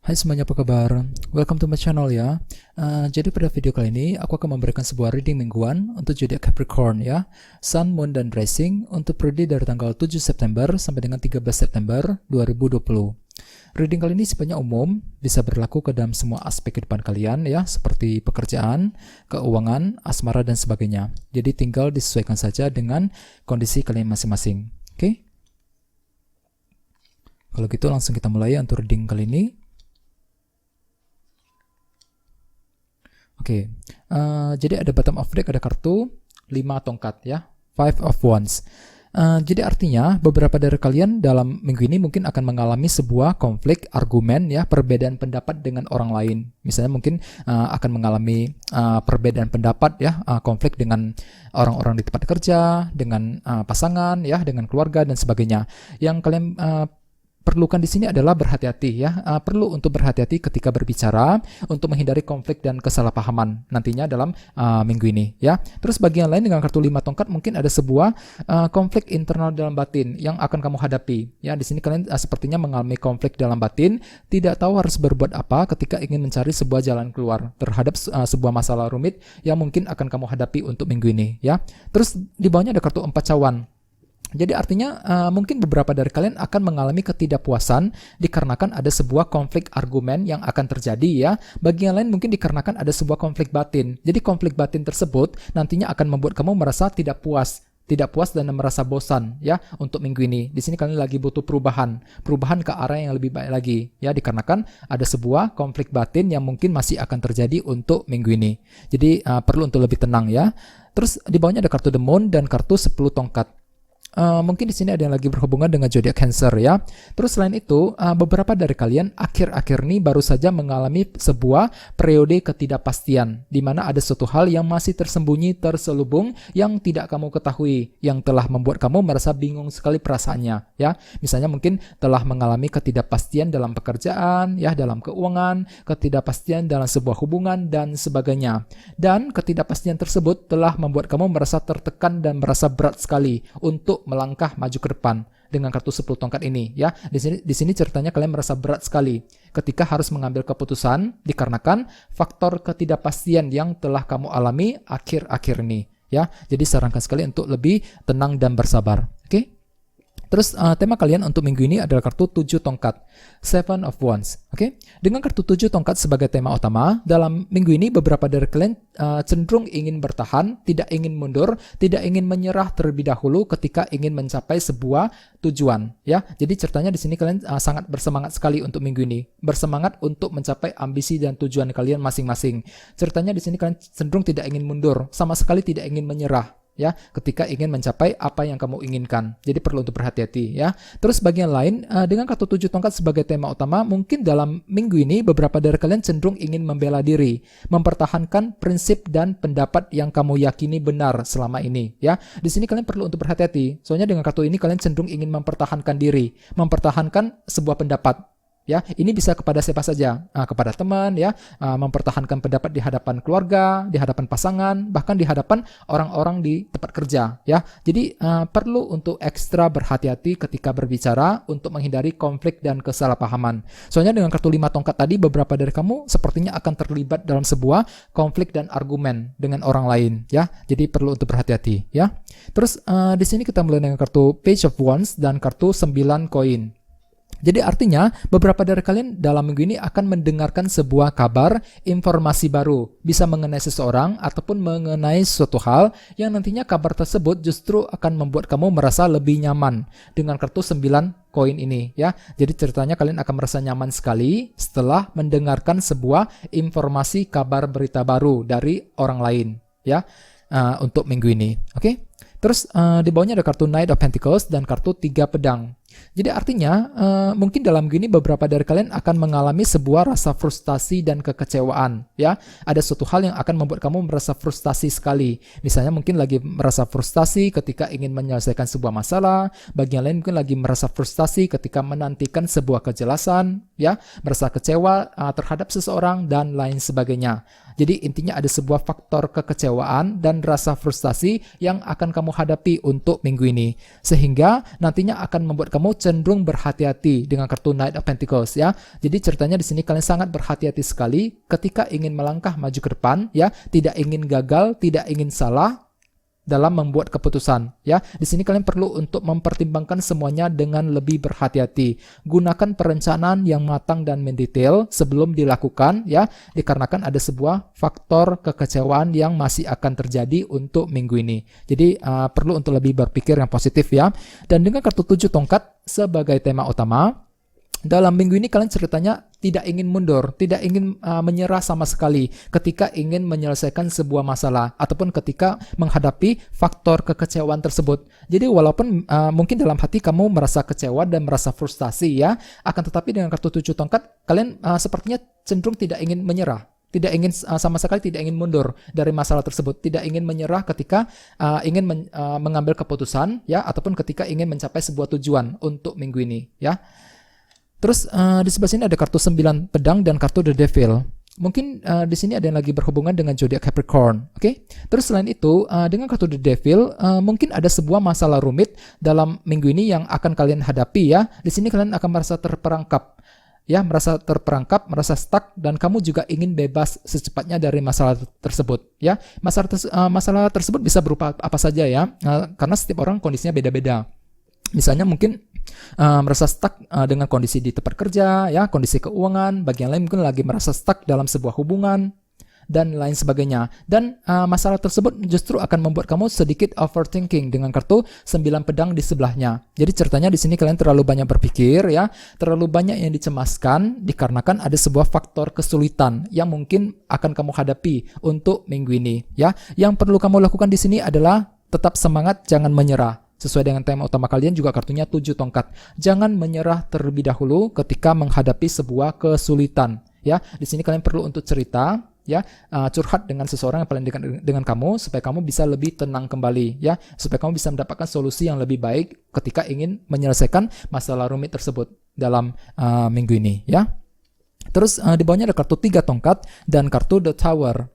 Hai semuanya, apa kabar? Welcome to my channel ya. Jadi pada video kali ini aku akan memberikan sebuah reading mingguan untuk zodiak Capricorn ya. Sun, Moon, dan Rising untuk periode dari tanggal 7 September sampai dengan 13 September 2020. Reading kali ini sebenarnya umum, bisa berlaku ke dalam semua aspek kehidupan kalian ya, seperti pekerjaan, keuangan, asmara, dan sebagainya. Jadi tinggal disesuaikan saja dengan kondisi kalian masing-masing. Oke? Kalau gitu langsung kita mulai untuk reading kali ini. Oke, jadi ada bottom of deck, ada kartu 5 tongkat ya, 5 of wands. Jadi artinya beberapa dari kalian dalam minggu ini mungkin akan mengalami sebuah konflik argumen ya, perbedaan pendapat dengan orang lain. Misalnya mungkin akan mengalami perbedaan pendapat ya, konflik dengan orang-orang di tempat kerja, dengan pasangan ya, dengan keluarga dan sebagainya. Yang kalian perlukan di sini adalah berhati-hati ya, perlu untuk berhati-hati ketika berbicara untuk menghindari konflik dan kesalahpahaman nantinya dalam minggu ini ya. Terus bagian lain dengan kartu 5 tongkat mungkin ada sebuah konflik internal dalam batin yang akan kamu hadapi ya. Di sini kalian sepertinya mengalami konflik dalam batin, tidak tahu harus berbuat apa ketika ingin mencari sebuah jalan keluar terhadap sebuah masalah rumit yang mungkin akan kamu hadapi untuk minggu ini ya. Terus di bawahnya ada kartu 4 cawan. Jadi artinya mungkin beberapa dari kalian akan mengalami ketidakpuasan dikarenakan ada sebuah konflik argumen yang akan terjadi ya. Bagi yang lain mungkin dikarenakan ada sebuah konflik batin. Jadi konflik batin tersebut nantinya akan membuat kamu merasa tidak puas dan merasa bosan ya untuk minggu ini. Di sini kalian lagi butuh perubahan ke arah yang lebih baik lagi ya, dikarenakan ada sebuah konflik batin yang mungkin masih akan terjadi untuk minggu ini. Jadi perlu untuk lebih tenang ya. Terus di bawahnya ada kartu The Moon dan kartu 10 tongkat. Mungkin di sini ada yang lagi berhubungan dengan zodiak Cancer ya. Terus selain itu, beberapa dari kalian akhir-akhir ini baru saja mengalami sebuah periode ketidakpastian, di mana ada suatu hal yang masih tersembunyi, terselubung, yang tidak kamu ketahui, yang telah membuat kamu merasa bingung sekali perasaannya ya. Misalnya mungkin telah mengalami ketidakpastian dalam pekerjaan, ya, dalam keuangan, ketidakpastian dalam sebuah hubungan dan sebagainya. Dan ketidakpastian tersebut telah membuat kamu merasa tertekan dan merasa berat sekali untuk melangkah maju ke depan dengan kartu 10 tongkat ini ya. Di sini ceritanya kalian merasa berat sekali ketika harus mengambil keputusan dikarenakan faktor ketidakpastian yang telah kamu alami akhir-akhir ini ya. Jadi sarankan sekali untuk lebih tenang dan bersabar. Oke? Terus tema kalian untuk minggu ini adalah kartu 7 tongkat, 7 of wands. Oke? Dengan kartu 7 tongkat sebagai tema utama, dalam minggu ini beberapa dari kalian cenderung ingin bertahan, tidak ingin mundur, tidak ingin menyerah terlebih dahulu ketika ingin mencapai sebuah tujuan ya. Jadi ceritanya di sini kalian sangat bersemangat sekali untuk minggu ini, bersemangat untuk mencapai ambisi dan tujuan kalian masing-masing. Ceritanya di sini kalian cenderung tidak ingin mundur, sama sekali tidak ingin menyerah ya, ketika ingin mencapai apa yang kamu inginkan. Jadi perlu untuk berhati-hati ya. Terus bagian lain dengan kartu 7 tongkat sebagai tema utama, mungkin dalam minggu ini beberapa dari kalian cenderung ingin membela diri, mempertahankan prinsip dan pendapat yang kamu yakini benar selama ini ya. Di sini kalian perlu untuk berhati-hati. Soalnya dengan kartu ini kalian cenderung ingin mempertahankan diri, mempertahankan sebuah pendapat. Ya, ini bisa kepada siapa saja, kepada teman ya, mempertahankan pendapat di hadapan keluarga, di hadapan pasangan, bahkan di hadapan orang-orang di tempat kerja ya. Jadi perlu untuk ekstra berhati-hati ketika berbicara untuk menghindari konflik dan kesalahpahaman. Soalnya dengan kartu 5 tongkat tadi beberapa dari kamu sepertinya akan terlibat dalam sebuah konflik dan argumen dengan orang lain ya. Jadi perlu untuk berhati-hati ya. Terus di sini kita mulai dengan kartu Page of Wands dan kartu 9 koin. Jadi artinya beberapa dari kalian dalam minggu ini akan mendengarkan sebuah kabar, informasi baru, bisa mengenai seseorang ataupun mengenai suatu hal yang nantinya kabar tersebut justru akan membuat kamu merasa lebih nyaman dengan kartu 9 koin ini ya. Jadi ceritanya kalian akan merasa nyaman sekali setelah mendengarkan sebuah informasi kabar berita baru dari orang lain ya, untuk minggu ini. Oke? Terus di bawahnya ada kartu Knight of Pentacles dan kartu 3 pedang. Jadi artinya mungkin dalam gini beberapa dari kalian akan mengalami sebuah rasa frustasi dan kekecewaan ya. Ada suatu hal yang akan membuat kamu merasa frustasi sekali. Misalnya mungkin lagi merasa frustasi ketika ingin menyelesaikan sebuah masalah, bagian lain mungkin lagi merasa frustasi ketika menantikan sebuah kejelasan ya, merasa kecewa terhadap seseorang dan lain sebagainya. Jadi intinya ada sebuah faktor kekecewaan dan rasa frustasi yang akan kamu hadapi untuk minggu ini, sehingga nantinya akan membuat kamu kamu cenderung berhati-hati dengan kartu Knight of Pentacles ya. Jadi ceritanya di sini kalian sangat berhati-hati sekali ketika ingin melangkah maju ke depan ya, tidak ingin gagal, tidak ingin salah dalam membuat keputusan ya. Di sini kalian perlu untuk mempertimbangkan semuanya dengan lebih berhati-hati. Gunakan perencanaan yang matang dan mendetail sebelum dilakukan ya, dikarenakan ada sebuah faktor kekecewaan yang masih akan terjadi untuk minggu ini. Jadi perlu untuk lebih berpikir yang positif ya. Dan dengan kartu 7 tongkat sebagai tema utama, dalam minggu ini kalian ceritanya tidak ingin mundur, tidak ingin menyerah sama sekali ketika ingin menyelesaikan sebuah masalah ataupun ketika menghadapi faktor kekecewaan tersebut. Jadi walaupun mungkin dalam hati kamu merasa kecewa dan merasa frustasi ya, akan tetapi dengan kartu 7 tongkat kalian sepertinya cenderung tidak ingin menyerah. Tidak ingin sama sekali tidak ingin mundur dari masalah tersebut, tidak ingin menyerah ketika ingin mengambil keputusan ya, ataupun ketika ingin mencapai sebuah tujuan untuk minggu ini ya. Terus di sebelah sini ada kartu 9 pedang dan kartu The Devil. Mungkin di sini ada yang lagi berhubungan dengan zodiak Capricorn, oke? Terus selain itu dengan kartu The Devil mungkin ada sebuah masalah rumit dalam minggu ini yang akan kalian hadapi ya. Di sini kalian akan merasa terperangkap. Ya, merasa terperangkap, merasa stuck, dan kamu juga ingin bebas secepatnya dari masalah tersebut. Ya, masalah tersebut bisa berupa apa saja ya, karena setiap orang kondisinya beda-beda. Misalnya mungkin merasa stuck dengan kondisi di tempat kerja, ya, kondisi keuangan. Bagi yang lain mungkin lagi merasa stuck dalam sebuah hubungan dan lain sebagainya. Dan masalah tersebut justru akan membuat kamu sedikit overthinking dengan kartu 9 pedang di sebelahnya. Jadi ceritanya di sini kalian terlalu banyak berpikir ya, terlalu banyak yang dicemaskan dikarenakan ada sebuah faktor kesulitan yang mungkin akan kamu hadapi untuk minggu ini ya. Yang perlu kamu lakukan di sini adalah tetap semangat, jangan menyerah. Sesuai dengan tema utama kalian juga kartunya 7 tongkat. Jangan menyerah terlebih dahulu ketika menghadapi sebuah kesulitan. Ya, di sini kalian perlu untuk cerita, ya, curhat dengan seseorang yang paling dekat dengan kamu supaya kamu bisa lebih tenang kembali, ya, supaya kamu bisa mendapatkan solusi yang lebih baik ketika ingin menyelesaikan masalah rumit tersebut dalam minggu ini, ya. Terus di bawahnya ada kartu 3 tongkat dan kartu The Tower.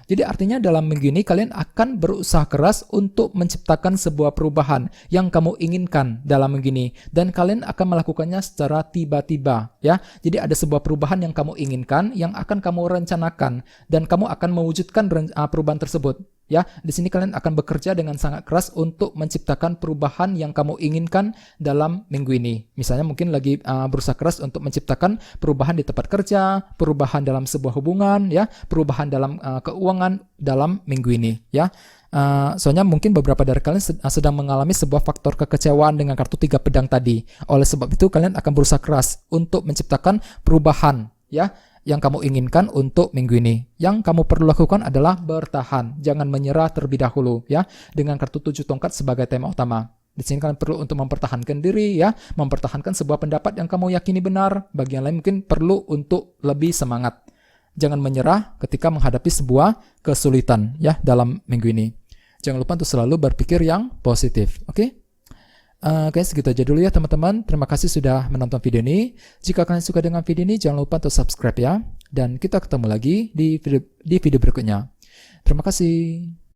Jadi artinya dalam minggu ini kalian akan berusaha keras untuk menciptakan sebuah perubahan yang kamu inginkan dalam minggu ini, dan kalian akan melakukannya secara tiba-tiba ya. Jadi ada sebuah perubahan yang kamu inginkan yang akan kamu rencanakan dan kamu akan mewujudkan perubahan tersebut. Ya, di sini kalian akan bekerja dengan sangat keras untuk menciptakan perubahan yang kamu inginkan dalam minggu ini. Misalnya mungkin lagi berusaha keras untuk menciptakan perubahan di tempat kerja, perubahan dalam sebuah hubungan, ya, perubahan dalam keuangan dalam minggu ini, ya. Soalnya mungkin beberapa dari kalian sedang mengalami sebuah faktor kekecewaan dengan kartu 3 pedang tadi. Oleh sebab itu kalian akan berusaha keras untuk menciptakan perubahan, ya, yang kamu inginkan untuk minggu ini. Yang kamu perlu lakukan adalah bertahan, jangan menyerah terlebih dahulu ya, dengan kartu 7 tongkat sebagai tema utama. Di sini kalian perlu untuk mempertahankan diri ya, mempertahankan sebuah pendapat yang kamu yakini benar. Bagi yang lain mungkin perlu untuk lebih semangat. Jangan menyerah ketika menghadapi sebuah kesulitan ya dalam minggu ini. Jangan lupa untuk selalu berpikir yang positif, oke? Oke, segitu aja dulu ya teman-teman. Terima kasih sudah menonton video ini. Jika kalian suka dengan video ini, jangan lupa untuk subscribe ya. Dan kita ketemu lagi di video berikutnya. Terima kasih.